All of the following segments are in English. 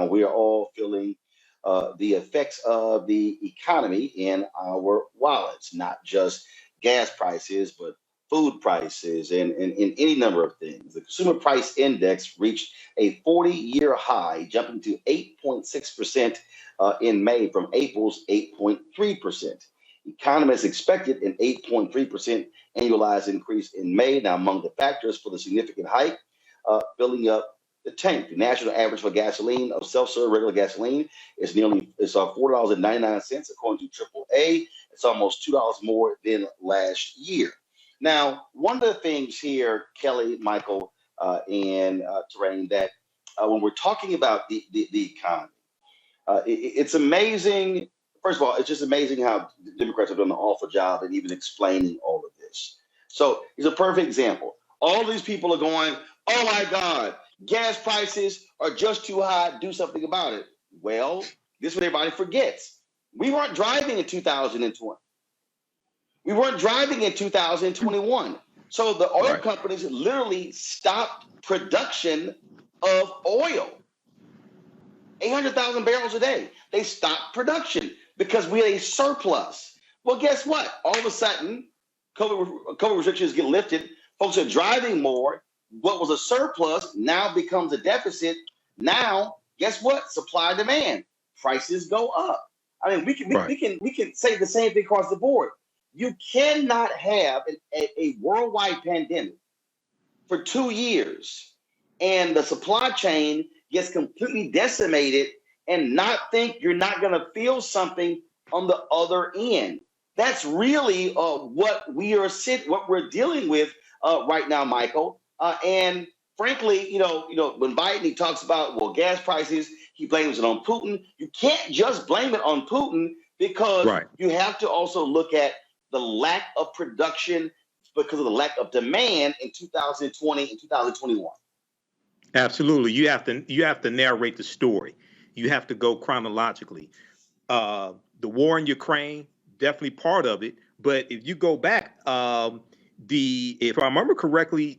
now we are all feeling the effects of the economy in our wallets, not just gas prices, but food prices and any number of things. The Consumer Price Index reached a 40-year high, jumping to 8.6% in May from April's 8.3%. Economists expected an 8.3% annualized increase in May. Now, among the factors for the significant hike, filling up the tank. The national average for gasoline of self-serve regular gasoline is $4.99 according to AAA. It's almost $2 more than last year. Now, one of the things here, Kelly, Michael, and Terrain, that when we're talking about the economy, it's amazing. First of all, it's just amazing how the Democrats have done an awful job in even explaining all of this. So here's a perfect example. All these people are going, oh my God, gas prices are just too high. Do something about it. Well, this is what everybody forgets. We weren't driving in 2020. We weren't driving in 2021. So the oil companies literally stopped production of oil. 800,000 barrels a day. They stopped production because we had a surplus. Well, guess what? All of a sudden, COVID restrictions get lifted. Folks are driving more. What was a surplus now becomes a deficit. Now, guess what? Supply demand. Prices go up. I mean, we can say the same thing across the board. You cannot have a worldwide pandemic for 2 years and the supply chain gets completely decimated and not think you're not going to feel something on the other end. That's really what we're dealing with right now, Michael. And frankly, when Biden talks about gas prices, he blames it on Putin. You can't just blame it on Putin because you have to also look at the lack of production because of the lack of demand in 2020 and 2021. Absolutely. You have to narrate the story. You have to go chronologically. The war in Ukraine, definitely part of it. But if you go back, if I remember correctly,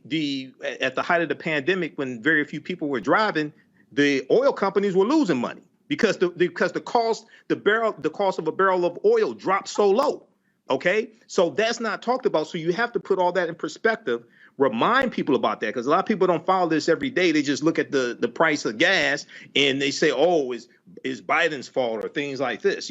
at the height of the pandemic, when very few people were driving, the oil companies were losing money because the cost of a barrel of oil dropped so low. Okay, so that's not talked about. So you have to put all that in perspective. Remind people about that because a lot of people don't follow this every day. They just look at the price of gas and they say, "Oh, is Biden's fault?" or things like this.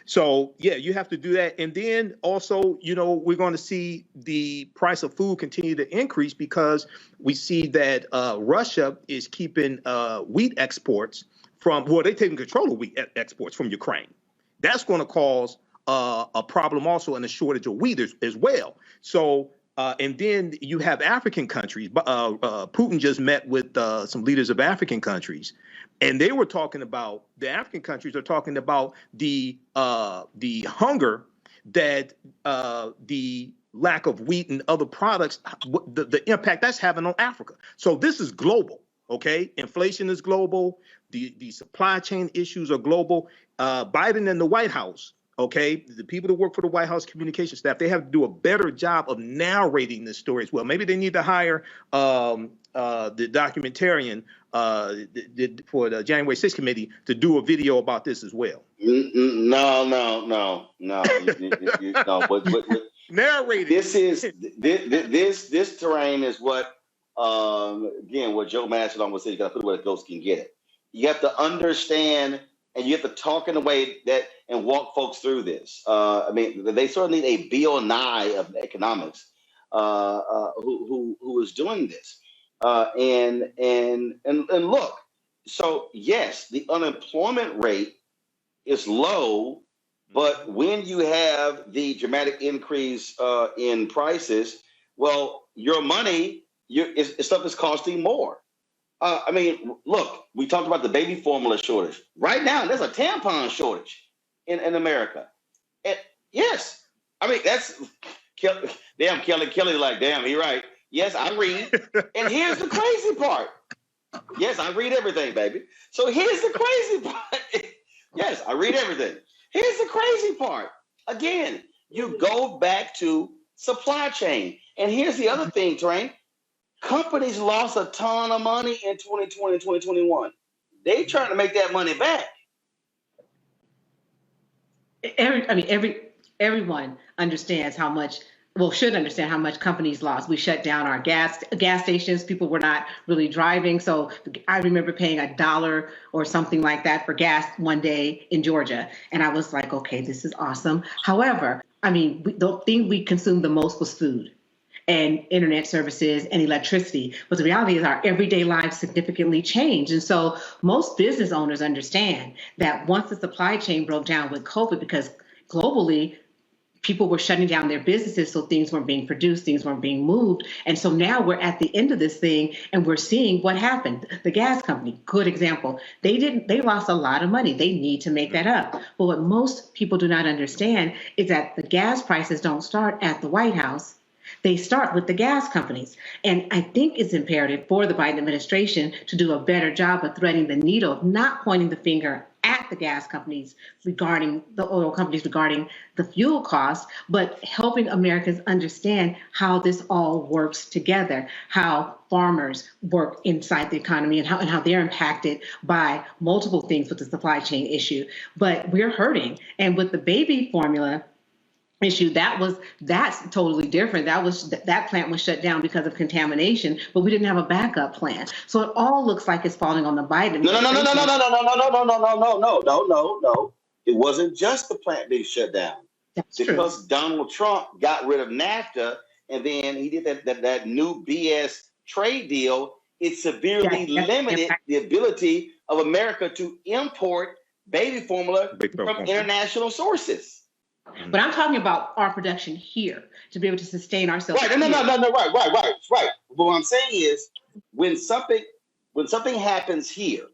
So yeah, you have to do that. And then also, we're going to see the price of food continue to increase because we see that Russia is keeping wheat exports they're taking control of wheat exports from Ukraine. That's going to cause a problem also in a shortage of wheat as well. So. And then you have African countries. Putin just met with some leaders of African countries, and they were talking about the African countries are talking about the hunger that the lack of wheat and other products, the impact that's having on Africa. So this is global. Okay, inflation is global. The supply chain issues are global. Biden and the White House. Okay, the people that work for the White House communication staff, they have to do a better job of narrating this story as well. Maybe they need to hire the documentarian for the January 6th committee to do a video about this as well. No. Narrating. This terrain is what again what Joe Massillon would say. You got to put it where the ghost can get it. You have to understand. And you have to talk in a way that and walk folks through this. They sort of need a Bill Nye of economics who is doing this. And look, so yes, the unemployment rate is low, but when you have the dramatic increase in prices, well, your money, stuff is costing more. Look, we talked about the baby formula shortage. Right now, there's a tampon shortage in America. And yes, that's damn Kelly like, damn, he right. Yes, I read. And here's the crazy part. Yes, I read everything, baby. So here's the crazy part. Yes, I read everything. Here's the crazy part. Again, you go back to supply chain. And here's the other thing, Terrain. Companies lost a ton of money in 2020 and 2021. they trying to make that money back. Everyone understands how much, well, should understand how much companies lost. We shut down our gas stations. People were not really driving. So I remember paying $1 or something like that for gas one day in Georgia. And I was like, okay, this is awesome. However, the thing we consumed the most was food and internet services and electricity. But the reality is our everyday lives significantly changed. And so most business owners understand that once the supply chain broke down with COVID, because globally, people were shutting down their businesses, so things weren't being produced, things weren't being moved. And so now we're at the end of this thing and we're seeing what happened. The gas company, good example. They lost a lot of money. They need to make that up. But what most people do not understand is that the gas prices don't start at the White House. They start with the gas companies. And I think it's imperative for the Biden administration to do a better job of threading the needle, not pointing the finger at the gas companies regarding the oil companies, regarding the fuel costs, but helping Americans understand how this all works together, how farmers work inside the economy and how they're impacted by multiple things with the supply chain issue. But we're hurting. And with the baby formula issue, that's totally different. That plant was shut down because of contamination, but we didn't have a backup plan. So it all looks like it's falling on the Biden administration. No. It wasn't just the plant being shut down. That's because true. Donald Trump got rid of NAFTA and then he did that new BS trade deal. It severely limited the ability of America to import baby formula from international sources. But I'm talking about our production here to be able to sustain ourselves. Right. No. Right. But what I'm saying is when something happens here,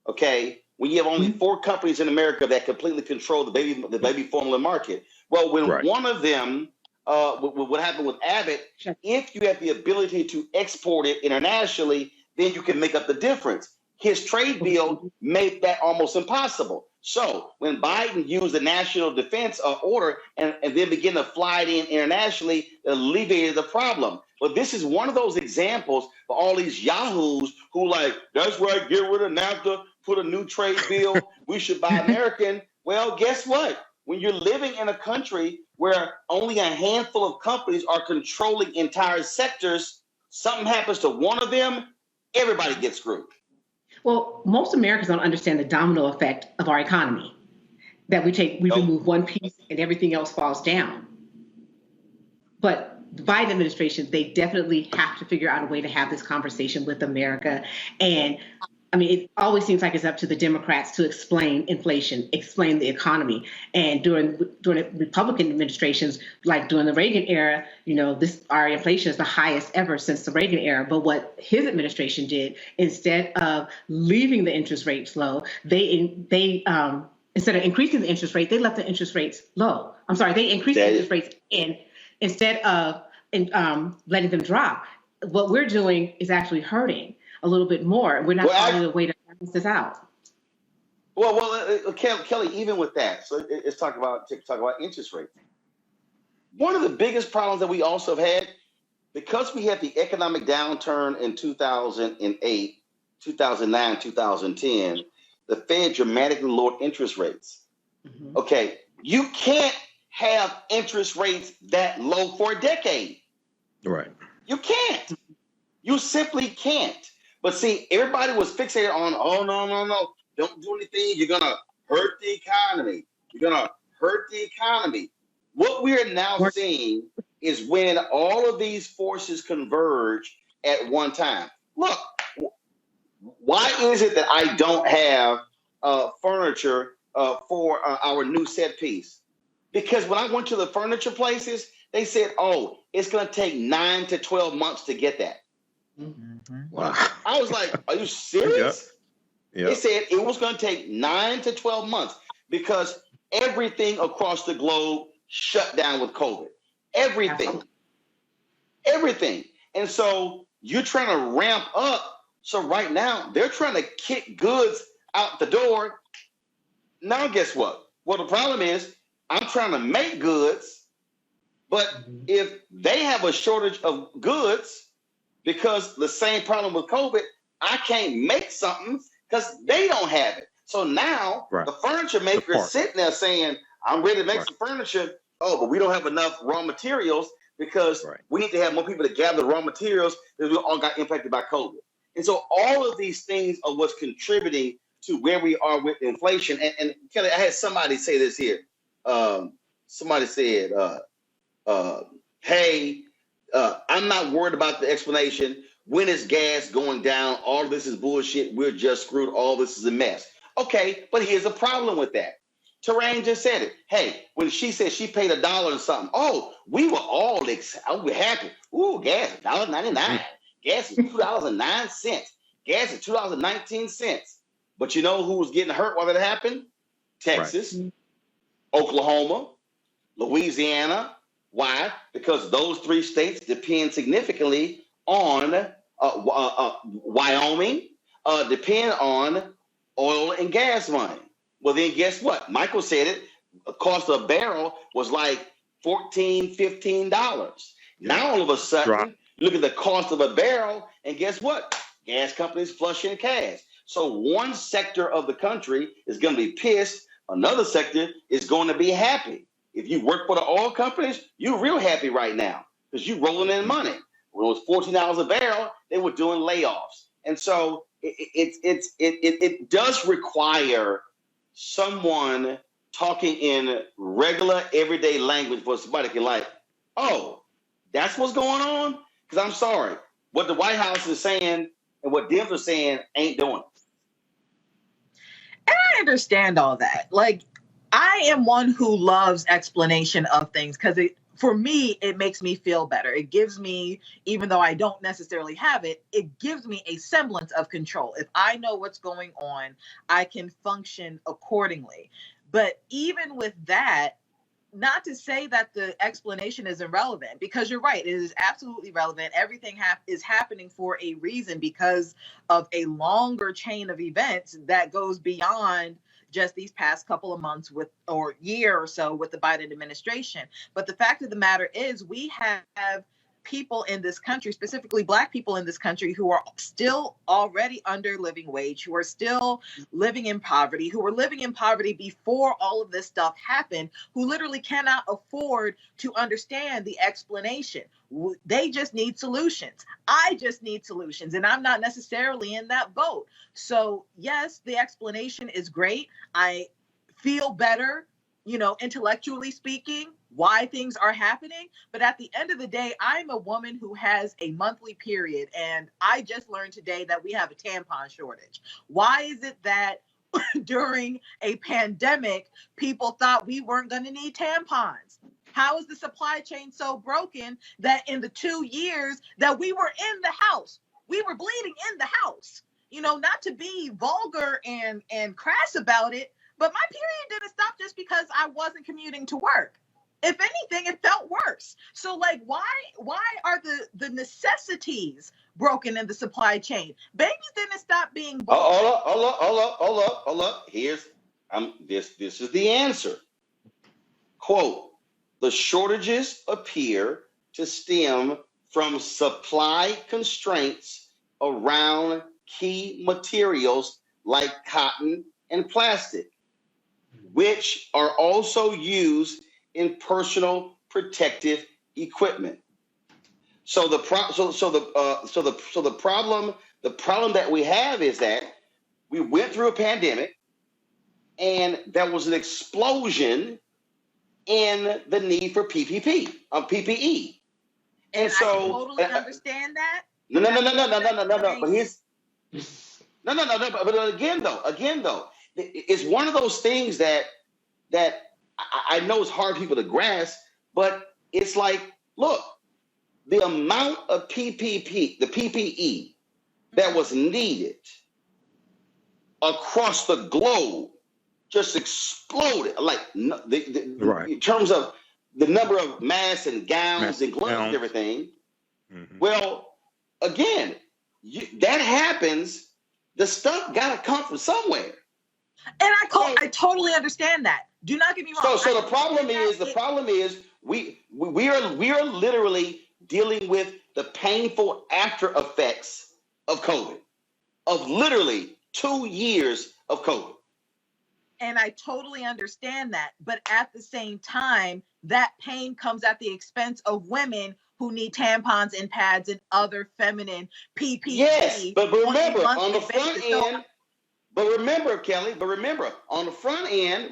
okay, when you have only 4 companies in America that completely control the baby formula market. Well, when one of them, what happened with Abbott, if you have the ability to export it internationally, then you can make up the difference. His trade deal made that almost impossible. So when Biden used the national defense order and then began to fly it in internationally, it alleviated the problem. But this is one of those examples for all these yahoos who like, that's right, get rid of NAFTA, put a new trade bill, we should buy American. Well, guess what? When you're living in a country where only a handful of companies are controlling entire sectors, something happens to one of them, everybody gets screwed. Well, most Americans don't understand the domino effect of our economy, that we remove one piece and everything else falls down. But the Biden administration, they definitely have to figure out a way to have this conversation with America. And it always seems like it's up to the Democrats to explain inflation, explain the economy. And during Republican administrations, like during the Reagan era, our inflation is the highest ever since the Reagan era. But what his administration did, instead of leaving the interest rates low, they instead of increasing the interest rate, they left the interest rates low. I'm sorry, they increased the interest rates instead of letting them drop. What we're doing is actually hurting a little bit more. We're not finding a way to balance this out. Well, Kelly, even with that, so let's talk about interest rates. One of the biggest problems that we also have had, because we had the economic downturn in 2008, 2009, 2010, the Fed dramatically lowered interest rates. Mm-hmm. Okay, you can't have interest rates that low for a decade. Right. You can't. You simply can't. But see, everybody was fixated on, no, don't do anything. You're going to hurt the economy. What we are now seeing is when all of these forces converge at one time. Look, why is it that I don't have furniture for our new set piece? Because when I went to the furniture places, they said, it's going to take 9 to 12 months to get that. Mm-hmm. Wow. I was like, are you serious? Yep. They said it was going to take 9 to 12 months because everything across the globe shut down with COVID. Everything. And so you're trying to ramp up. So right now they're trying to kick goods out the door. Now, guess what? Well, the problem is I'm trying to make goods, but if they have a shortage of goods, because the same problem with COVID, I can't make something because they don't have it. So now the furniture maker is sitting there saying, I'm ready to make some furniture. Oh, but we don't have enough raw materials because we need to have more people to gather raw materials because we all got impacted by COVID. And so all of these things are what's contributing to where we are with inflation. And Kelly, I had somebody say this here. Somebody said, hey, I'm not worried about the explanation. When is gas going down? All this is bullshit. We're just screwed. All this is a mess. Okay, but here's a problem with that. Terrain just said it. Hey, when she said she paid $1 and something, oh, we were all excited. We were happy. Ooh, gas $1.99. Gas is $2.09. Gas is $2.19. But you know who was getting hurt while that happened? Texas, Oklahoma, Louisiana. Why? Because those three states depend significantly on Wyoming, depend on oil and gas money. Well, then guess what? Michael said it. The cost of a barrel was like $14, $15. Now all of a sudden, look at the cost of a barrel, and guess what? Gas companies flushing cash. So one sector of the country is going to be pissed. Another sector is going to be happy. If you work for the oil companies, you're real happy right now because you're rolling in money. When it was $14 a barrel, they were doing layoffs. And so it does require someone talking in regular, everyday language for somebody can like, oh, that's what's going on? Because I'm sorry, what the White House is saying and what Dems are saying ain't doing it. And I understand all that. Like, I am one who loves explanation of things because for me, it makes me feel better. It gives me, even though I don't necessarily have it, it gives me a semblance of control. If I know what's going on, I can function accordingly. But even with that, not to say that the explanation is irrelevant, because you're right, it is absolutely relevant. Everything is happening for a reason because of a longer chain of events that goes beyond just these past couple of months or year or so with the Biden administration. But the fact of the matter is we have people in this country, specifically Black people in this country, who are still already under living wage, who are still living in poverty, who were living in poverty before all of this stuff happened, who literally cannot afford to understand the explanation. They just need solutions. I just need solutions, and I'm not necessarily in that boat. So yes, the explanation is great. I feel better, intellectually speaking, why things are happening. But at the end of the day, I'm a woman who has a monthly period, and I just learned today that we have a tampon shortage. Why is it that during a pandemic, people thought we weren't going to need tampons? How is the supply chain so broken that in the 2 years that we were in the house, we were bleeding in the house? Not to be vulgar and crass about it, but my period didn't stop just because I wasn't commuting to work. If anything, it felt worse. So, like, why are the necessities broken in the supply chain? Babies didn't stop being born. Hold up. This is the answer. Quote, the shortages appear to stem from supply constraints around key materials like cotton and plastic, which are also used in personal protective equipment. So the problem that we have is that we went through a pandemic, and there was an explosion in the need for PPE. And so I totally understand that. No. But here's But again though, it's one of those things that I know it's hard for people to grasp, but it's like, look, the amount of the PPE that was needed across the globe just exploded. Like in terms of the number of masks and gowns and gloves and everything. Mm-hmm. Well, again, that happens. The stuff got to come from somewhere. And I totally understand that. Do not get me wrong. So the problem is we are literally dealing with the painful after effects of COVID. of literally 2 years of COVID. And I totally understand that. But at the same time, that pain comes at the expense of women who need tampons and pads and other feminine PPE. Yes, but remember, on the front basis. end, but remember, Kelly, on the front end,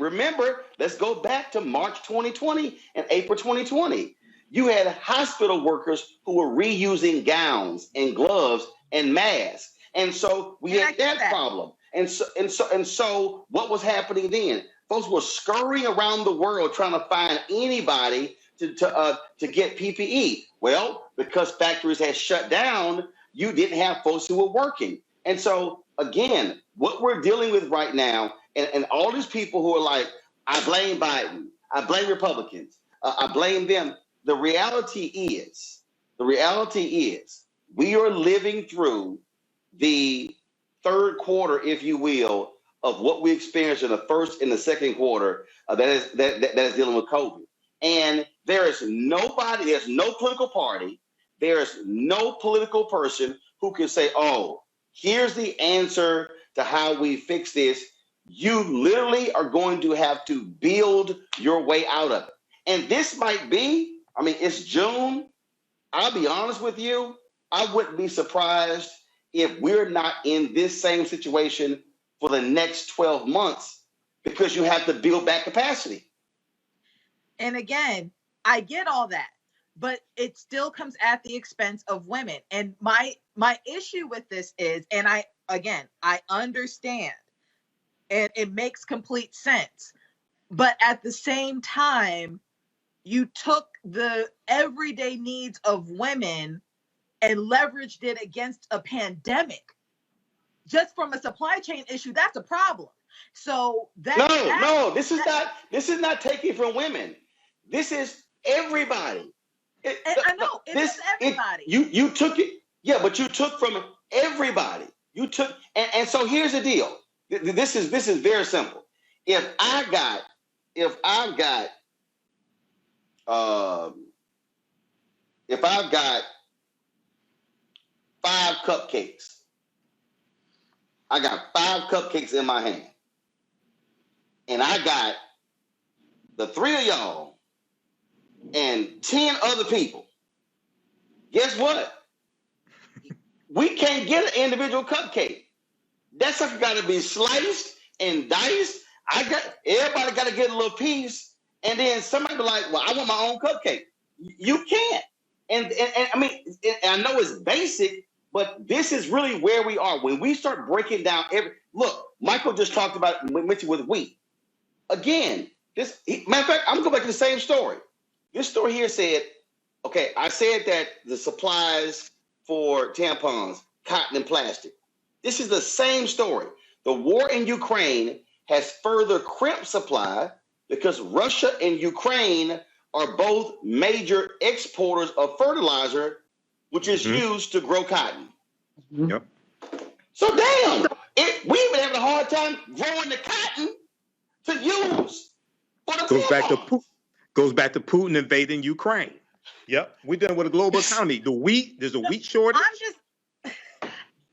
let's go back to March 2020 and April 2020. You had hospital workers who were reusing gowns and gloves and masks. And so we had that problem. And so what was happening then? Folks were scurrying around the world trying to find anybody to get PPE. Well, because factories had shut down, you didn't have folks who were working. And so again, what we're dealing with right now, and all these people who are like, I blame Biden, I blame Republicans, I blame them. The reality is, we are living through the third quarter, if you will, of what we experienced in the first and the second quarter that is dealing with COVID. And there's no political party, there's no political person who can say, oh, here's the answer to how we fix this. You literally are going to have to build your way out of it. And this might be, it's June. I'll be honest with you, I wouldn't be surprised if we're not in this same situation for the next 12 months because you have to build back capacity. And again, I get all that, but it still comes at the expense of women. And my issue with this is, and I understand, and it makes complete sense, but at the same time, you took the everyday needs of women and leveraged it against a pandemic. Just from a supply chain issue, that's a problem. So this is not taking from women. This is everybody. I know it is everybody. You took it, yeah, but you took from everybody. You took, and so here's the deal. This is very simple. If I've got 5 cupcakes, I got 5 cupcakes in my hand, and I got the 3 of y'all and 10 other people. Guess what? We can't get an individual cupcake. That sucker got to be sliced and diced. Everybody got to get a little piece, and then somebody be like, "Well, I want my own cupcake." You can't. And I know it's basic, but this is really where we are when we start breaking down look. Michael just talked about mentioned with wheat. Again, matter of fact, I'm gonna go back to the same story. This story here said, okay, I said that the supplies for tampons, cotton, and plastic. This is the same story. The war in Ukraine has further crimped supply because Russia and Ukraine are both major exporters of fertilizer, which is used to grow cotton. Yep. So damn, we've been having a hard time growing the cotton to use for the tampons. Goes back to Putin invading Ukraine. Yep, we're dealing with a global economy. There's a wheat shortage.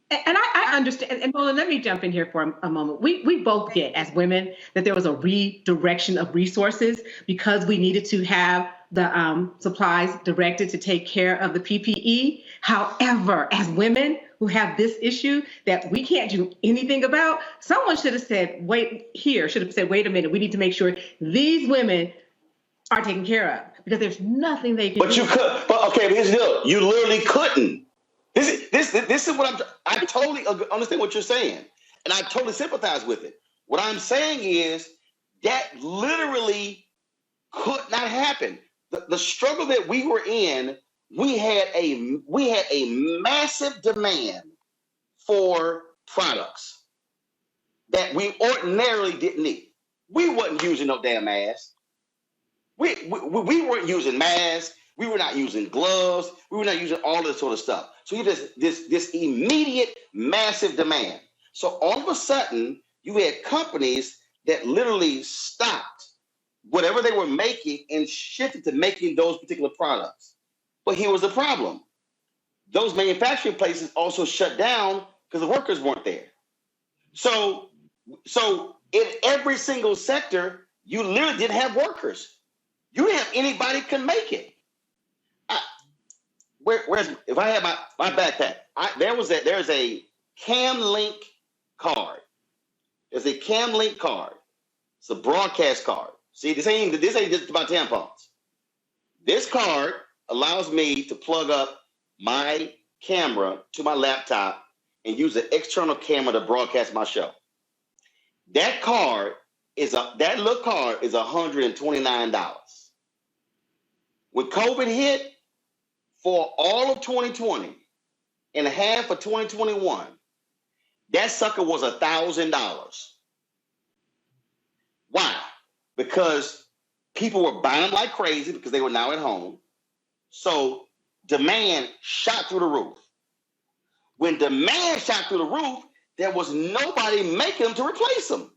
And I understand. And Roland, let me jump in here for a moment. We both get, as women, that there was a redirection of resources because we needed to have the supplies directed to take care of the PPE. However, as women who have this issue that we can't do anything about, someone should have said, wait a minute, we need to make sure these women are taken care of because there's nothing they can do. But here's the deal. You literally couldn't. This is what I totally understand what you're saying, and I totally sympathize with it. What I'm saying is that literally could not happen. The struggle that we were in, we had a massive demand for products that we ordinarily didn't need. We wasn't using no damn masks. We weren't using masks. We were not using gloves. We were not using all this sort of stuff. So you just this immediate massive demand. So all of a sudden, you had companies that literally stopped whatever they were making and shifted to making those particular products. But here was the problem. Those manufacturing places also shut down because the workers weren't there. So in every single sector, you literally didn't have workers. You didn't have anybody can make it. Where's if I had my backpack? There's a CamLink card. There's a CamLink card. It's a broadcast card. See, this ain't just about tampons. This card allows me to plug up my camera to my laptop and use an external camera to broadcast my show. That little card is $129. When COVID hit, for all of 2020 and half of 2021, that sucker was $1,000. Why? Because people were buying them like crazy because they were now at home. So demand shot through the roof. When demand shot through the roof, there was nobody making them to replace them.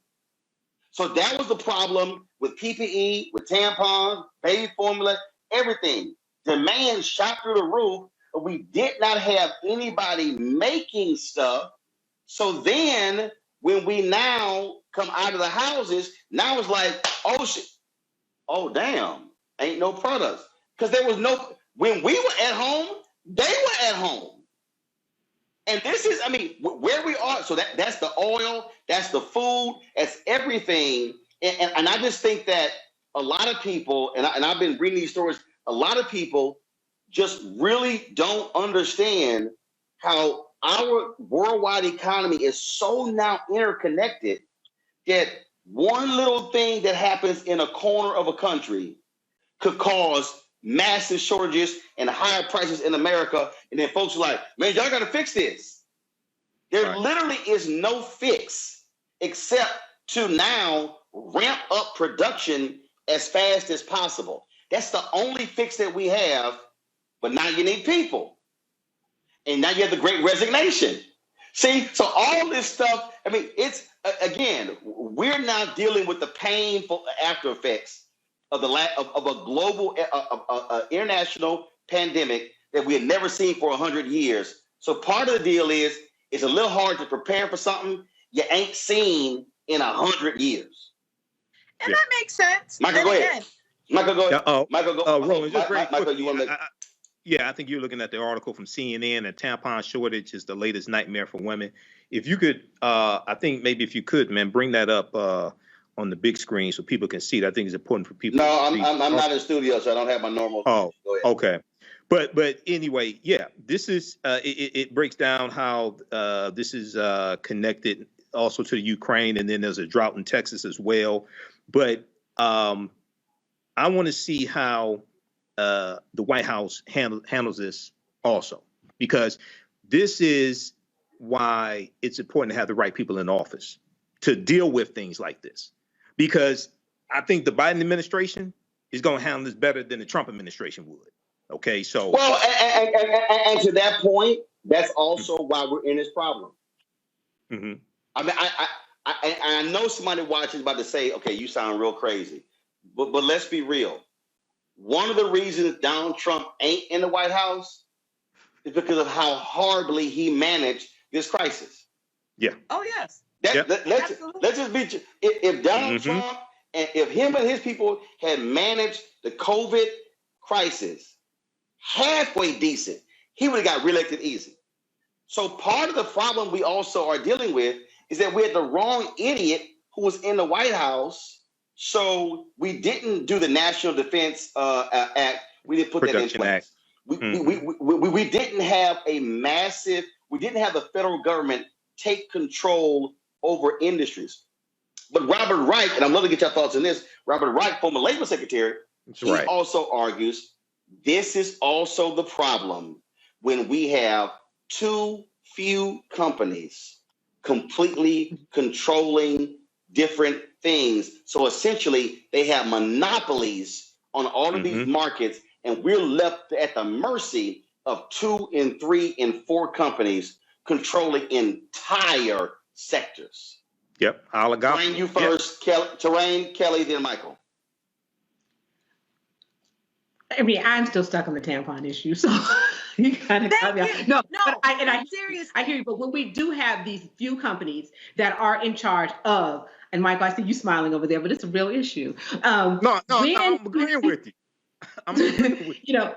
So that was the problem with PPE, with tampons, baby formula, everything. Demand shot through the roof, but we did not have anybody making stuff. So then when we now come out of the houses, now it's like, oh shit, oh damn, ain't no products. Because there was no, when we were at home, they were at home. And this is, I mean, where we are, so that's the oil, that's the food, that's everything. And I just think that a lot of people, and I've been reading these stories, a lot of people just really don't understand how our worldwide economy is so now interconnected that one little thing that happens in a corner of a country could cause massive shortages and higher prices in America. And then folks are like, man, y'all got to fix this. There literally is no fix except to now ramp up production as fast as possible. That's the only fix that we have, but now you need people. And now you have the Great Resignation. See, so all this stuff, I mean, it's, again, we're now dealing with the painful after effects of of a global, international pandemic that we had never seen for 100 years. So part of the deal is, it's a little hard to prepare for something you ain't seen in 100 years. And that makes sense. Michael, go ahead. Michael, go ahead. Michael, go. Roland, just very Michael, quick, you want to make... Yeah, I think you're looking at the article from CNN, and tampon shortage is the latest nightmare for women. If you could, I think maybe if you could, man, bring that up on the big screen so people can see it. I think it's important for people. No, I'm not in the studio, so I don't have my normal. Oh, okay. But anyway, yeah, this is it breaks down how this is connected also to the Ukraine, and then there's a drought in Texas as well. But I want to see how the White House handles this also, because this is why it's important to have the right people in office to deal with things like this. Because I think the Biden administration is going to handle this better than the Trump administration would. Okay, so well, and to that point, that's also why we're in this problem. Mm-hmm. I mean, I know somebody watching is about to say, "Okay, you sound real crazy," but let's be real. One of the reasons Donald Trump ain't in the White House is because of how horribly he managed this crisis. Yeah. Oh yes. Let's just be. If Donald Trump and if him and his people had managed the COVID crisis halfway decent, he would have got reelected easy. So part of the problem we also are dealing with is that we had the wrong idiot who was in the White House. So we didn't do the National Defense Act. We didn't put Production that in place. We didn't have we didn't have the federal government take control over industries. But Robert Reich, and I'm going to get your thoughts on this, Robert Reich, former Labor Secretary, he also argues this is also the problem when we have too few companies completely controlling different things. So essentially, they have monopolies on all of these markets, and we're left at the mercy of 2 and 3 and 4 companies controlling entire sectors. Yep, oligopoly. Terrain, you first. Yep. Terrain, Kelly, then Michael. I mean, I'm still stuck on the tampon issue, so You kind of got me Thank off. you. No, No, but seriously. I hear you. But when we do have these few companies that are in charge of, and Michael, I see you smiling over there, but it's a real issue. No, When I'm agreeing with you. I'm agreeing with you know,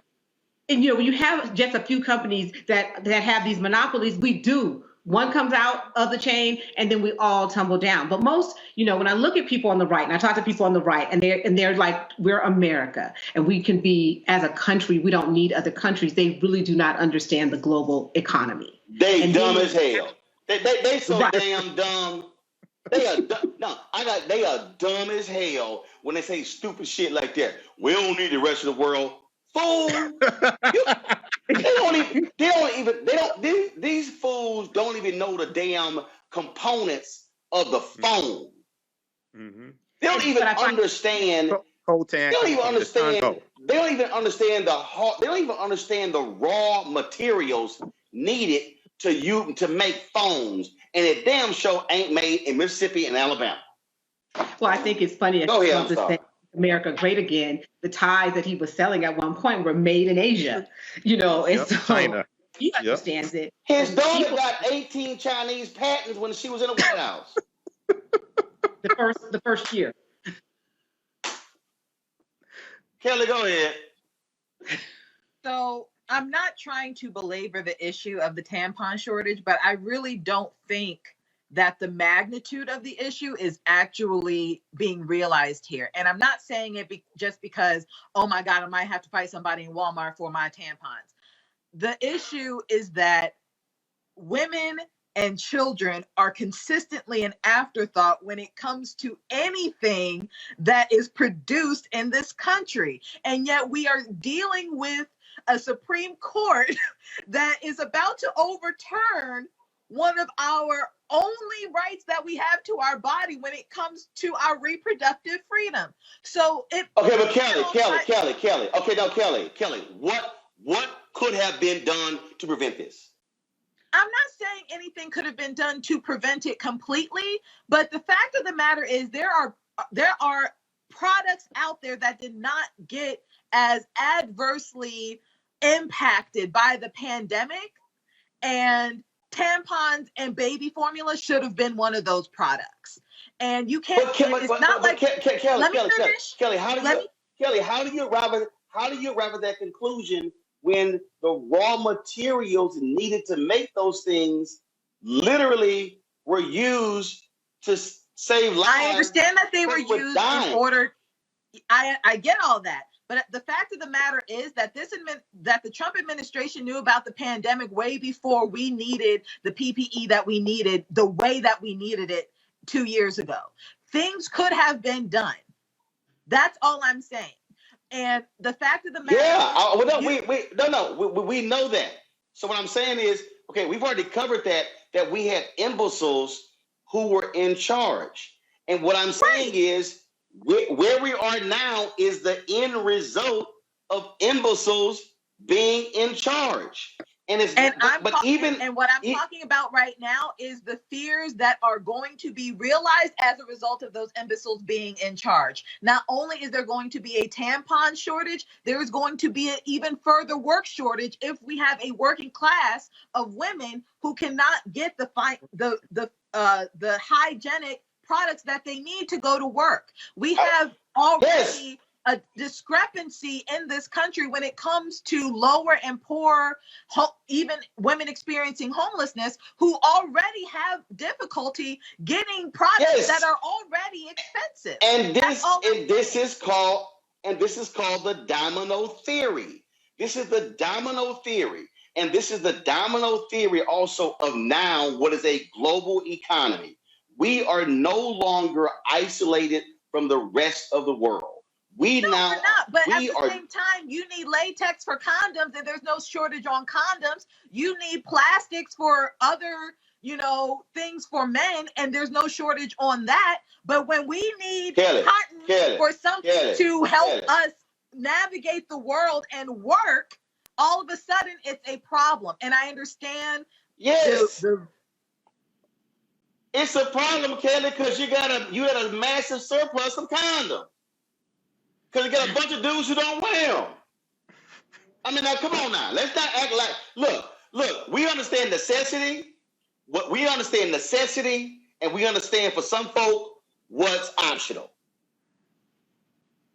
and when you have just a few companies that have these monopolies, we do. One comes out of the chain, and then we all tumble down. But most, when I look at people on the right, and I talk to people on the right, and they're like, we're America, and we can be as a country. We don't need other countries. They really do not understand the global economy. They And dumb then, as hell. They so right. damn dumb. They are no, they are dumb as hell when they say stupid shit like that. We don't need the rest of the world. Fool. These fools don't even know the damn components of the phone. Mm-hmm. They don't even understand. They don't even understand the raw materials needed to make phones, and it damn sure ain't made in Mississippi and Alabama. Well, I think it's funny. Go ahead, I'm sorry. America Great Again, the ties that he was selling at one point were made in Asia, and so China. He understands it. His daughter got 18 Chinese patents when she was in the White House. The first year. Kelly, go ahead. So I'm not trying to belabor the issue of the tampon shortage, but I really don't think that the magnitude of the issue is actually being realized here. And I'm not saying it just because, oh my God, I might have to fight somebody in Walmart for my tampons. The issue is that women and children are consistently an afterthought when it comes to anything that is produced in this country. And yet we are dealing with a Supreme Court that is about to overturn one of our only rights that we have to our body when it comes to our reproductive freedom. So it okay, but Kelly. Okay, now Kelly, what could have been done to prevent this? I'm not saying anything could have been done to prevent it completely, but the fact of the matter is there are products out there that did not get as adversely impacted by the pandemic, and tampons and baby formula should have been one of those products. And you can't. It's not like Kelly, how do you arrive at that conclusion when the raw materials needed to make those things literally were used to save lives? I understand that they were used in order. I get all that. But the fact of the matter is that that the Trump administration knew about the pandemic way before we needed the PPE that we needed, the way that we needed it 2 years ago. Things could have been done. That's all I'm saying. And the fact of the matter we know that. So what I'm saying is, okay, we've already covered that we had imbeciles who were in charge. And what I'm saying is, where we are now is the end result of imbeciles being in charge. What I'm talking about right now is the fears that are going to be realized as a result of those imbeciles being in charge. Not only is there going to be a tampon shortage, there is going to be an even further work shortage if we have a working class of women who cannot get the hygienic products that they need to go to work. We have already a discrepancy in this country when it comes to lower and poor, even women experiencing homelessness who already have difficulty getting products that are already expensive. And this is called the domino theory. This is the domino theory. And this is the domino theory also of now what is a global economy. We are no longer isolated from the rest of the world. We're not. But at the same time, you need latex for condoms, and there's no shortage on condoms. You need plastics for other, things for men, and there's no shortage on that. But when we need cotton for something to help us navigate the world and work, all of a sudden it's a problem. And I understand. Yes. It's a problem, Kelly, because you had a massive surplus of condoms. Because you got a bunch of dudes who don't wear them. I mean, now come on now. Let's not act like. Look. We understand necessity. What we understand necessity, and we understand for some folk what's optional.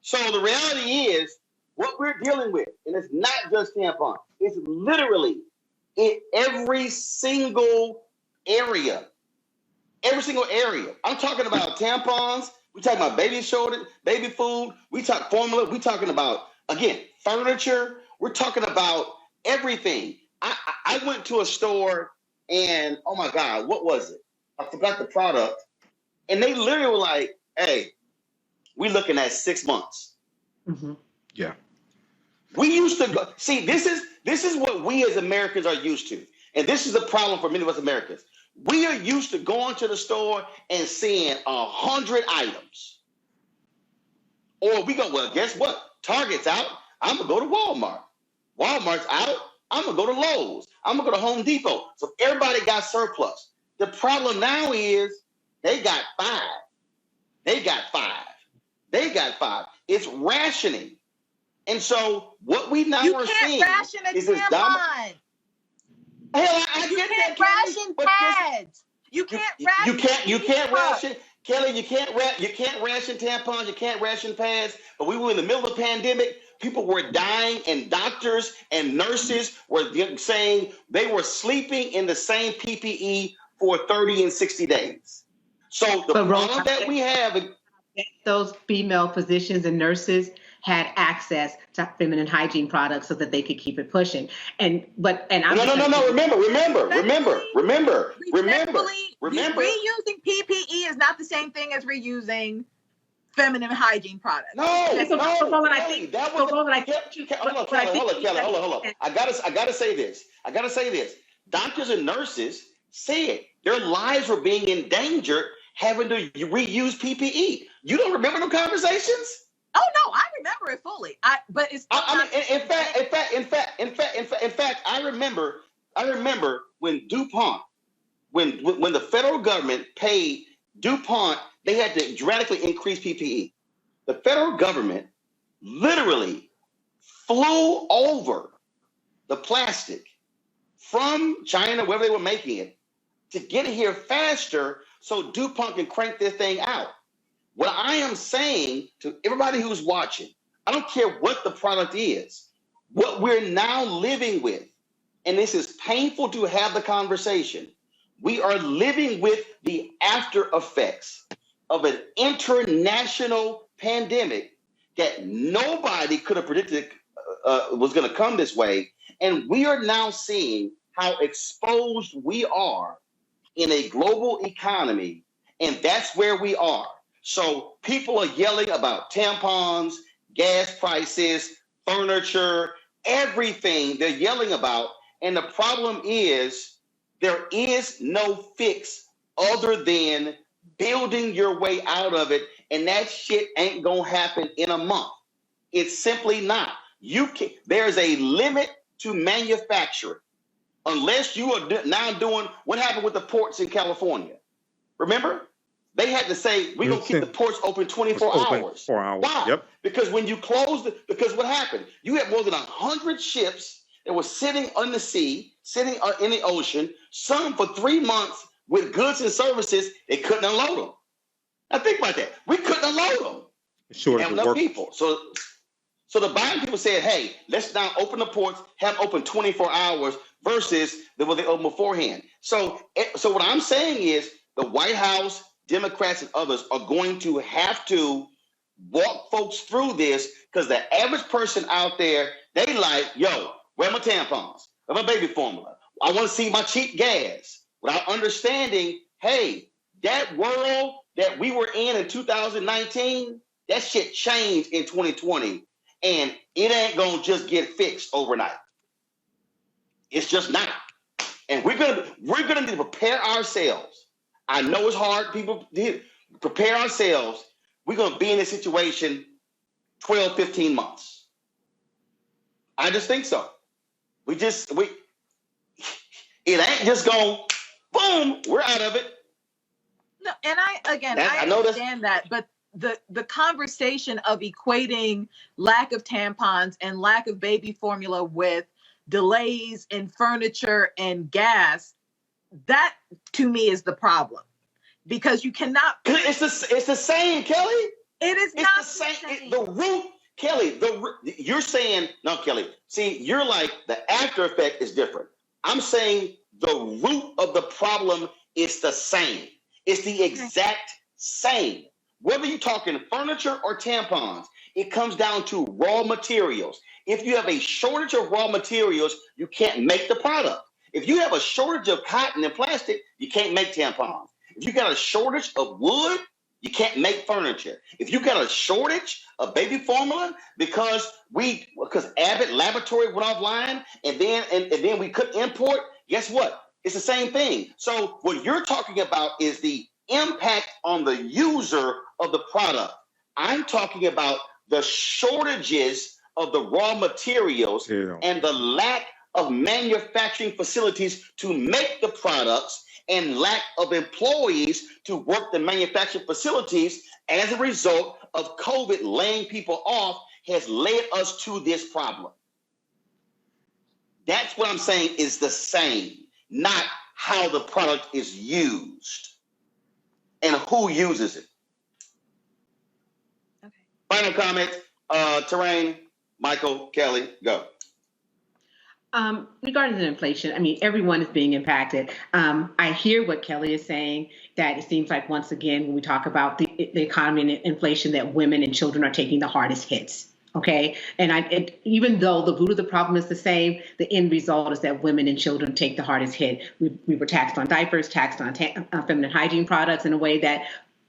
So the reality is, what we're dealing with, and it's not just tampons. It's literally in every single area. Every single area. I'm talking about tampons. We're talking about baby shoulder, baby food. We talk formula. We're talking about, again, furniture. We're talking about everything. I went to a store and, oh my God, what was it? I forgot the product. And they literally were like, hey, we're looking at 6 months. Mm-hmm. Yeah. We used to go, see, this is what we as Americans are used to. And this is a problem for many of us Americans. We are used to going to the store and seeing 100 items. Or we go, well, guess what? Target's out. I'm going to go to Walmart. Walmart's out. I'm going to go to Lowe's. I'm going to go to Home Depot. So everybody got surplus. The problem now is they got 5. They got 5. They got 5. It's rationing. And so what we now are seeing is this tampon. Hell, you can't ration pads. You can't ration. You can't ration. Kelly, you can't ration tampons. You can't ration pads. But we were in the middle of a pandemic. People were dying, and doctors and nurses were saying they were sleeping in the same PPE for 30 and 60 days. So the problem that we have, those female physicians and nurses had access to feminine hygiene products so that they could keep it pushing. And I'm no. Remember. Reusing PPE is not the same thing as reusing feminine hygiene products. Roland, I think that was. Hold on. I gotta say this. Doctors and nurses said their lives were being endangered having to reuse PPE. You don't remember them conversations? Oh no, I remember it fully. In fact, I remember when DuPont, when the federal government paid DuPont, they had to dramatically increase PPE. The federal government literally flew over the plastic from China, wherever they were making it, to get it here faster so DuPont can crank this thing out. What I am saying to everybody who's watching, I don't care what the product is, what we're now living with, and this is painful to have the conversation, we are living with the after effects of an international pandemic that nobody could have predicted was going to come this way. And we are now seeing how exposed we are in a global economy, and that's where we are. So people are yelling about tampons, gas prices, furniture, everything they're yelling about. And the problem is there is no fix other than building your way out of it. And that shit ain't going to happen in a month. It's simply not. There's a limit to manufacturing unless you are now doing what happened with the ports in California. Remember? They had to say, we're going to keep the ports open 24 hours. Why? Yep. Because when you close because what happened? You had more than 100 ships that were sitting on the sea, sitting in the ocean, some for 3 months with goods and services, they couldn't unload them. Now think about that. We couldn't unload them. Sure. Have enough people. So the Biden people said, hey, let's now open the ports, have them open 24 hours versus what they opened beforehand. So what I'm saying is the White House, Democrats and others are going to have to walk folks through this because the average person out there, they like, yo, where are my tampons? Where my baby formula? I want to see my cheap gas. Without understanding, hey, that world that we were in 2019, that shit changed in 2020. And it ain't going to just get fixed overnight. It's just not. And we're gonna need to prepare ourselves. I know it's hard. People prepare ourselves. We're going to be in this situation 12, 15 months. I just think so. It ain't just going, boom, we're out of it. No, and I understand that, but the conversation of equating lack of tampons and lack of baby formula with delays in furniture and gas, that to me is the problem, because you cannot. It's the same, Kelly. It is It's not the same. The root, Kelly. You're saying no, Kelly. See, you're like the after effect is different. I'm saying the root of the problem is the same. It's the exact same. Whether you're talking furniture or tampons, it comes down to raw materials. If you have a shortage of raw materials, you can't make the product. If you have a shortage of cotton and plastic, you can't make tampons. If you got a shortage of wood, you can't make furniture. If you got a shortage of baby formula because Abbott Laboratory went offline and then we couldn't import, guess what? It's the same thing. So what you're talking about is the impact on the user of the product. I'm talking about the shortages of the raw materials and the lack of manufacturing facilities to make the products and lack of employees to work the manufacturing facilities as a result of COVID laying people off has led us to this problem. That's what I'm saying is the same, not how the product is used and who uses it. Okay. Final comment, Terrain, Michael, Kelly, go. Regarding the inflation, I mean, everyone is being impacted. I hear what Kelly is saying, that it seems like, once again, when we talk about the economy and inflation, that women and children are taking the hardest hits. Okay. And even though the root of the problem is the same, the end result is that women and children take the hardest hit. We were taxed on diapers, taxed on feminine hygiene products in a way that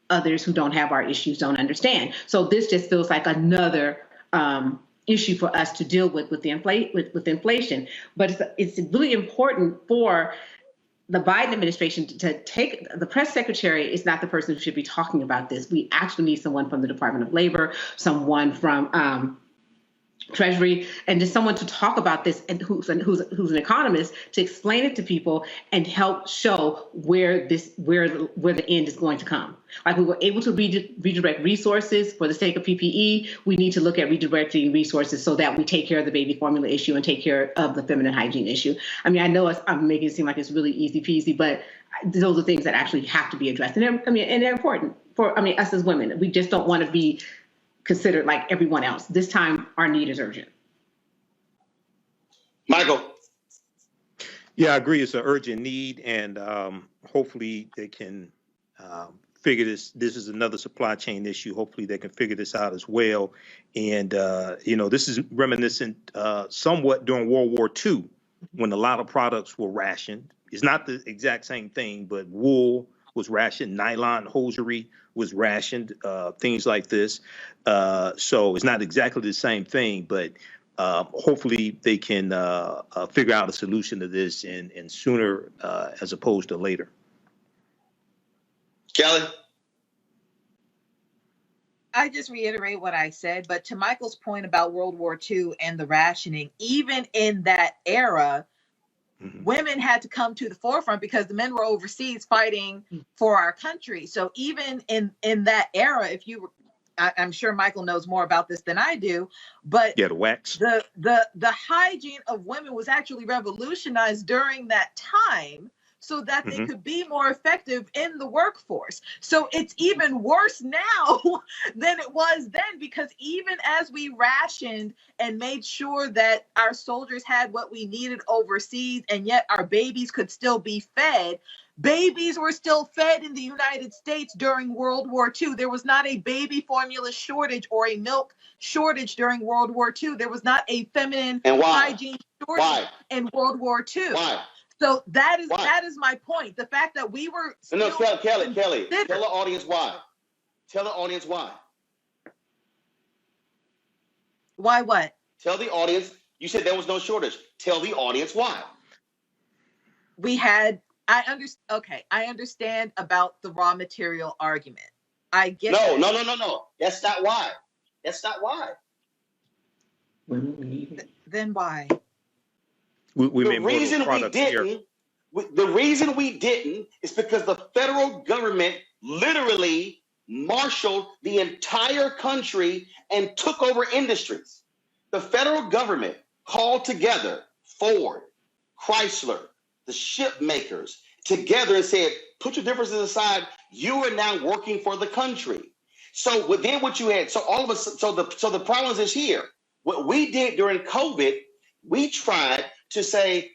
others who don't have our issues don't understand. So this just feels like another issue for us to deal with inflation. But it's really important for the Biden administration to take. The press secretary is not the person who should be talking about this. We actually need someone from the Department of Labor, someone from Treasury, and just someone to talk about this, and who's an economist, to explain it to people and help show where the end is going to come. Like, we were able to redirect resources for the sake of PPE. We need to look at redirecting resources so that we take care of the baby formula issue and take care of the feminine hygiene issue. I mean, I know I'm making it seem like it's really easy peasy, but those are things that actually have to be addressed, and they're important for us as women. We just don't want to be considered like everyone else. This time, our need is urgent. Michael. Yeah, I agree. It's an urgent need, and hopefully they can figure this. This is another supply chain issue. Hopefully they can figure this out as well. And this is reminiscent somewhat during World War II, when a lot of products were rationed. It's not the exact same thing, but wool was rationed, nylon hosiery was rationed, things like this. So it's not exactly the same thing, but hopefully they can figure out a solution to this and sooner as opposed to later. Kelly? I just reiterate what I said, but to Michael's point about World War II and the rationing, even in that era, women had to come to the forefront because the men were overseas fighting for our country. So even in that era, I'm sure Michael knows more about this than I do, but the wax. The hygiene of women was actually revolutionized during that time, so that they could be more effective in the workforce. So it's even worse now than it was then, because even as we rationed and made sure that our soldiers had what we needed overseas, and yet our babies could still be fed, babies were still fed in the United States during World War II. There was not a baby formula shortage or a milk shortage during World War II. There was not a feminine hygiene shortage in World War II. Why? So that is my point. The fact that we were Kelly, tell the audience why. Tell the audience why. Why what? Tell the audience. You said there was no shortage. Tell the audience why. I understand about the raw material argument. I get No. That's not why. Then why? The reason we didn't is because the federal government literally marshaled the entire country and took over industries. The federal government called together Ford, Chrysler, the ship makers together and said, put your differences aside. You are now working for the country. So then what you had, so all of us, so the problem is here. What we did during COVID, we tried to say,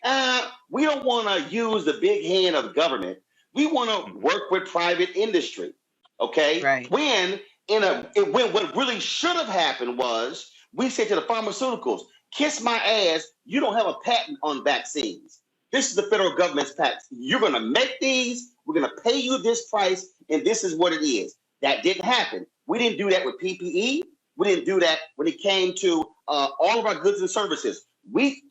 we don't want to use the big hand of government. We want to work with private industry. Okay. Right. When what really should have happened was we said to the pharmaceuticals, kiss my ass, you don't have a patent on vaccines. This is the federal government's patent. You're going to make these, we're going to pay you this price, and this is what it is. That didn't happen. We didn't do that with PPE. We didn't do that when it came to all of our goods and services.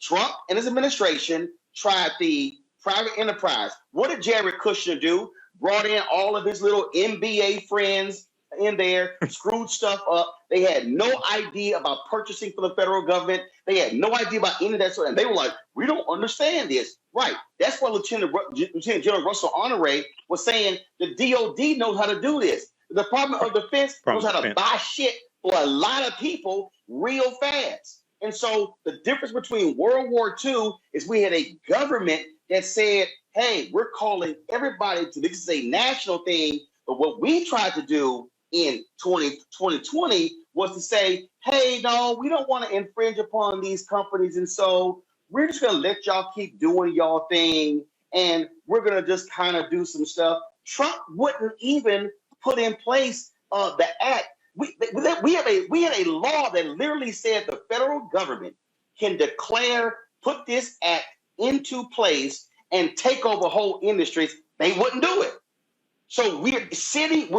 Trump and his administration tried the private enterprise. What did Jared Kushner do? Brought in all of his little MBA friends in there, screwed stuff up. They had no idea about purchasing for the federal government. They had no idea about any of that sort. And they were like, we don't understand this. Right. That's what Lieutenant General Russell Honore was saying. The DOD knows how to do this. The Department of Defense knows how to buy shit for a lot of people real fast. And so the difference between World War II is we had a government that said, hey, we're calling everybody to this is a national thing. But what we tried to do in 2020 was to say, hey, no, we don't want to infringe upon these companies. And so we're just going to let y'all keep doing y'all thing. And we're going to just kind of do some stuff. Trump wouldn't even put in place the act. We had a law that literally said the federal government can put this act into place and take over whole industries. They wouldn't do it. So we're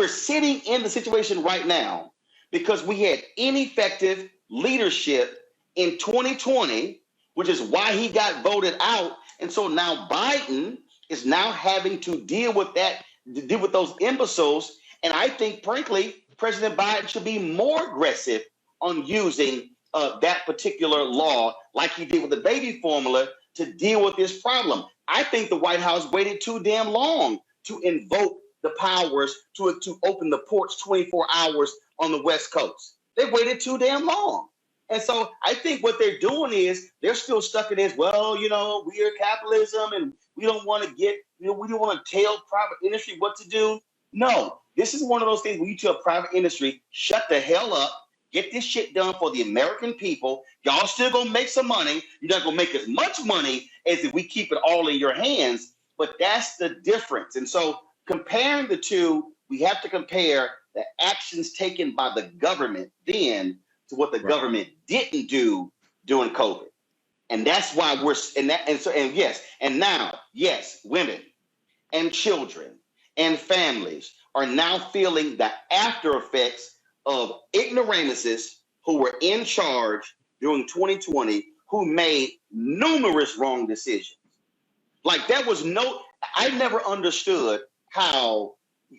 sitting in the situation right now because we had ineffective leadership in 2020, which is why he got voted out. And so now Biden is now having to deal with those imbeciles. And I think, frankly, President Biden should be more aggressive on using that particular law like he did with the baby formula to deal with this problem. I think the White House waited too damn long to invoke the powers to open the ports 24 hours on the West Coast. They waited too damn long. And so I think what they're doing is they're still stuck in this, well, we are capitalism and we don't want to we don't want to tell private industry what to do. No, this is one of those things where you tell private industry, shut the hell up, get this shit done for the American people. Y'all still gonna make some money. You're not gonna make as much money as if we keep it all in your hands, but that's the difference. And so comparing the two, we have to compare the actions taken by the government then to what the government didn't do during COVID. And that's why yes, women and children and families are now feeling the after effects of ignoramuses who were in charge during 2020 who made numerous wrong decisions. Like I never understood how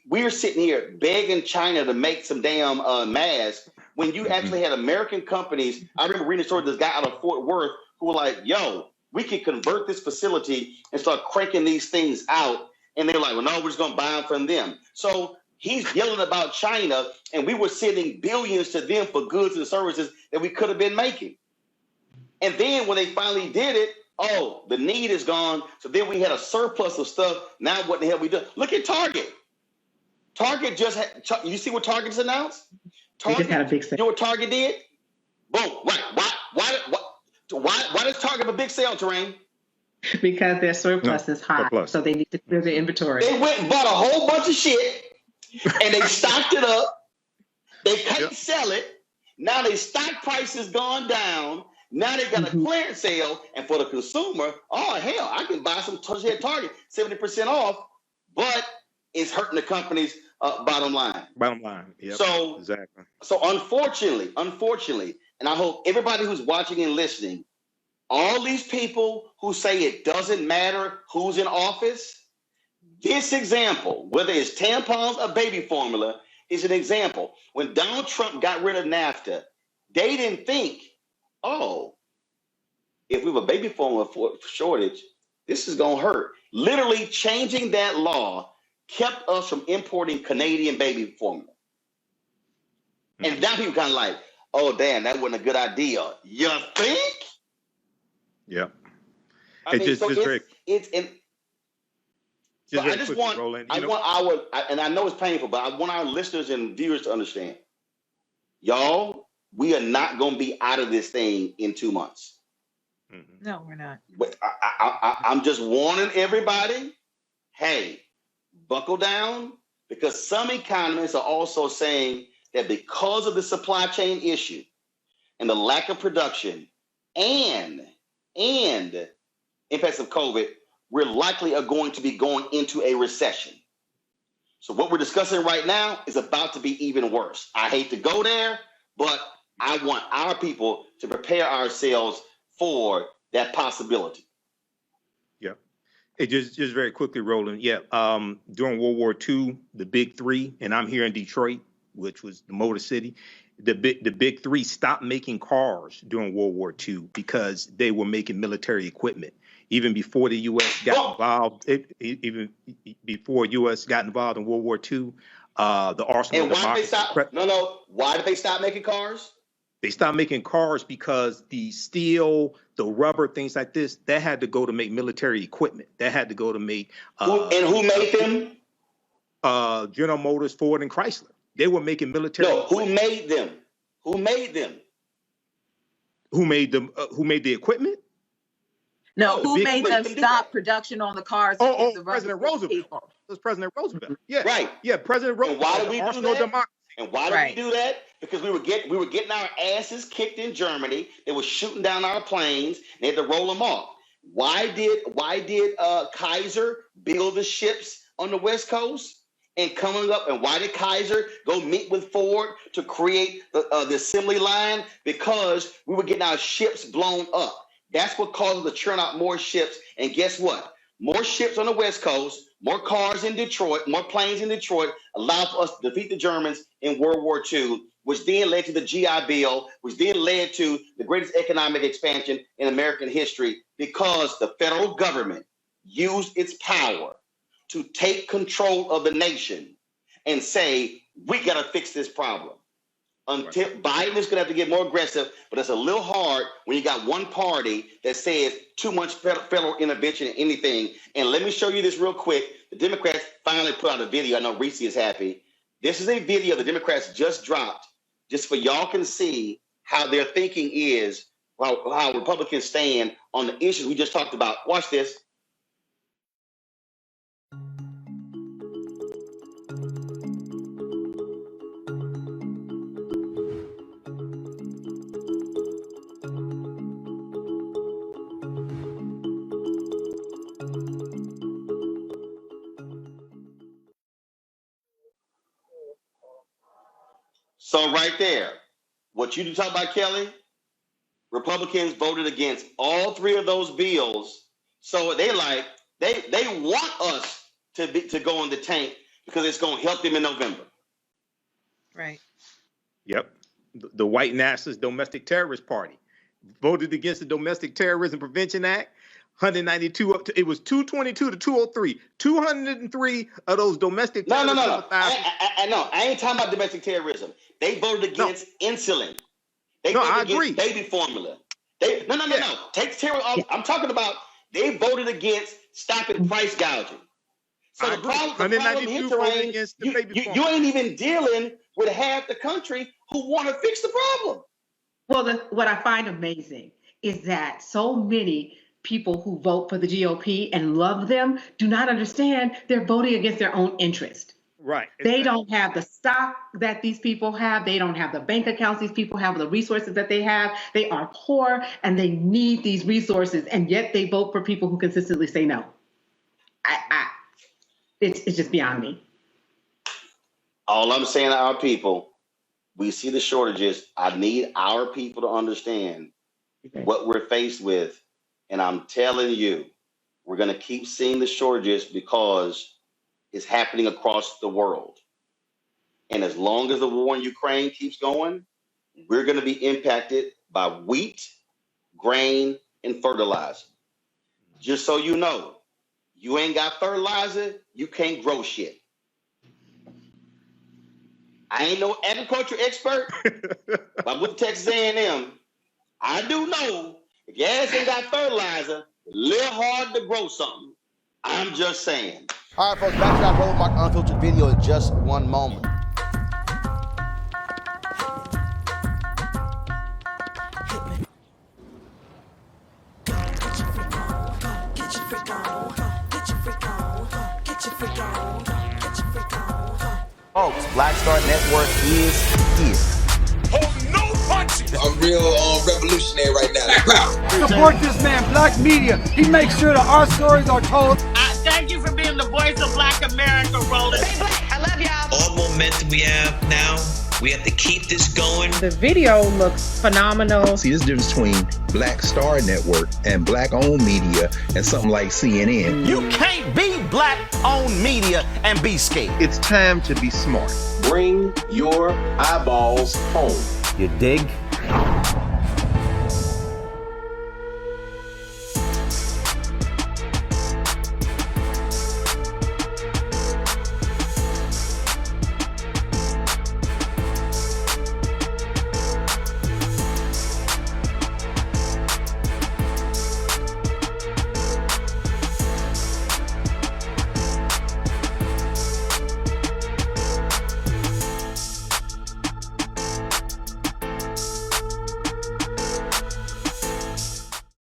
we're sitting here begging China to make some damn masks when you actually had American companies. I remember reading a story of this guy out of Fort Worth who were like, yo, we can convert this facility and start cranking these things out. And they're like, well, no, we're just going to buy them from them. So he's yelling about China, and we were sending billions to them for goods and services that we could have been making. And then when they finally did it, the need is gone. So then we had a surplus of stuff. Now what the hell we do? Look at Target. Target you see what Target's announced? Target just had a big sale. You know what Target did? Boom. Right. Why does Target have a big sale, Terrain? Because their surplus is high, so they need to clear their inventory. They went and bought a whole bunch of shit, and they stocked it up. They couldn't sell it. Now their stock price has gone down. Now they got a clearance sale, and for the consumer, oh hell, I can buy some shit at Target 70% off, but it's hurting the company's bottom line. Bottom line, yeah. So exactly. So unfortunately, and I hope everybody who's watching and listening, all these people who say it doesn't matter who's in office, this example, whether it's tampons or baby formula, is an example. When Donald Trump got rid of NAFTA, they didn't think, if we have a baby formula shortage, this is going to hurt. Literally changing that law kept us from importing Canadian baby formula. And now people kind of like, oh, damn, that wasn't a good idea. You think? Yeah. I mean, so it's so I just want, Roland, and I know it's painful, but I want our listeners and viewers to understand, y'all, we are not going to be out of this thing in 2 months. No, we're not. But I'm just warning everybody, hey, buckle down, because some economists are also saying that because of the supply chain issue and the lack of production and impacts of COVID, we're likely are going to be going into a recession. So what we're discussing right now is about to be even worse. I hate to go there, but I want our people to prepare ourselves for that possibility. Yeah. It just very quickly, Roland. Yeah. During World War II, the big three, and I'm here in Detroit, which was the Motor City. The big three stopped making cars during World War II because they were making military equipment. Even before the U.S. got involved, even before U.S. got involved in World War II, the arsenal. And why did they stop? Why did they stop making cars? They stopped making cars because the steel, the rubber, things like this, that had to go to make military equipment. That had to go to make. Who made them? General Motors, Ford, and Chrysler. They were making military. No, who made them? Who made them? Who made them? Who made the equipment? No, who made them stop production on the cars? President Roosevelt. It was President Roosevelt. Yeah, right. Yeah, President Roosevelt. And why did we do that? Democracy. And why did we do that? Because we were getting our asses kicked in Germany. They were shooting down our planes. They had to roll them off. Why did Kaiser build the ships on the West Coast? And coming up, and why did Kaiser go meet with Ford to create the assembly line? Because we were getting our ships blown up. That's what caused us to churn out more ships. And guess what? More ships on the West Coast, more cars in Detroit, more planes in Detroit allowed for us to defeat the Germans in World War II, which then led to the GI Bill, which then led to the greatest economic expansion in American history because the federal government used its power to take control of the nation and say, we got to fix this problem. Until Biden is going to have to get more aggressive, but it's a little hard when you got one party that says too much federal intervention in anything. And let me show you this real quick. The Democrats finally put out a video. I know Reese is happy. This is a video the Democrats just dropped, just for y'all can see how their thinking is, how Republicans stand on the issues we just talked about. Watch this. So right there, what you talk about, Kelly, Republicans voted against all three of those bills. So they want us to go in the tank because it's going to help them in November. Right. Yep. The white nationalist domestic terrorist party voted against the Domestic Terrorism Prevention Act. 192 it was 222 to 203. 203 of those domestic No. I know. I ain't talking about domestic terrorism. They voted against insulin. They voted against baby formula. No. Take terror off. I'm talking about they voted against stopping price gouging. So the problem is you ain't even dealing with half the country who want to fix the problem. Well, what I find amazing is that so many people who vote for the GOP and love them do not understand they're voting against their own interest. Right. They don't have the stock that these people have. They don't have the bank accounts these people have, the resources that they have. They are poor and they need these resources, and yet they vote for people who consistently say no. It's just beyond me. All I'm saying to our people, we see the shortages. I need our people to understand what we're faced with. And I'm telling you, we're going to keep seeing the shortages because it's happening across the world. And as long as the war in Ukraine keeps going, we're going to be impacted by wheat, grain, and fertilizer. Just so you know, you ain't got fertilizer, you can't grow shit. I ain't no agriculture expert, but I'm with Texas A&M. I do know if your ass ain't got fertilizer, it's a little hard to grow something. I'm just saying. All right, folks, back to our Roland Mark Unfiltered video in just one moment. Folks, Black Star Network is here. Oh, no punches! I'm real revolutionary right now. Support this man, Black Media. He makes sure that our stories are told. Thank you for being the voice of Black America, Roland. Stay black. I love y'all. All momentum we have now, we have to keep this going. The video looks phenomenal. See, there's a difference between Black Star Network and Black-owned media and something like CNN. You can't be Black-owned media and be scared. It's time to be smart. Bring your eyeballs home. You dig?